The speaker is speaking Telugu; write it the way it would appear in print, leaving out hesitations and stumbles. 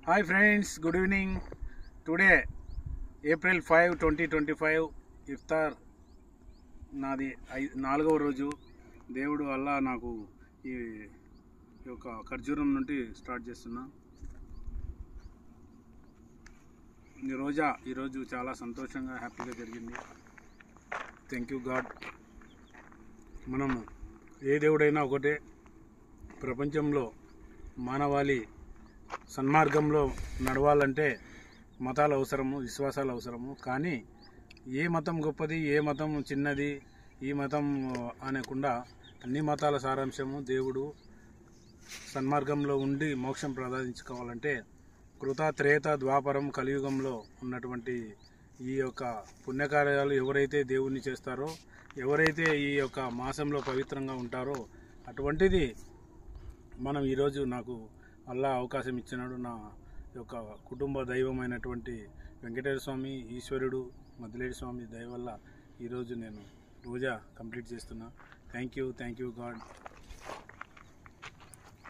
Hi friends, good evening. Today April 5, 2025 ఇఫ్తార్ నాది 4వ రోజు. దేవుడు అల్లా నాకు ఈ యొక్క ఖర్జూరం నుండి స్టార్ట్ చేస్తున్నా. ఈరోజు చాలా సంతోషంగా హ్యాపీగా జరిగింది. Thank you God. మనం ఏ దేవుడైనా ఒకటే. ప్రపంచంలో మానవాళి సన్మార్గంలో నడవాలంటే మతాలు అవసరము, విశ్వాసాలు అవసరము. కానీ ఏ మతం గొప్పది, ఏ మతం చిన్నది, ఈ మతం అనకుండా అన్ని మతాల సారాంశము దేవుడు. సన్మార్గంలో ఉండి మోక్షం ప్రసాదించుకోవాలంటే కృత, త్రేత, ద్వాపరం, కలియుగంలో ఉన్నటువంటి ఈ యొక్క పుణ్యకార్యాలు ఎవరైతే దేవుణ్ణి చేస్తారో, ఎవరైతే ఈ యొక్క మాసంలో పవిత్రంగా ఉంటారో అటువంటిది మనం ఈరోజు నాకు అల్లా అవకాశం ఇచ్చినాడు. నా యొక్క కుటుంబ దైవమైనటువంటి వెంకటేశ్వర స్వామి, ఈశ్వరుడు, మద్దిలేటి స్వామి దయ వల్ల ఈరోజు నేను రోజా కంప్లీట్ చేస్తున్నా. Thank you God.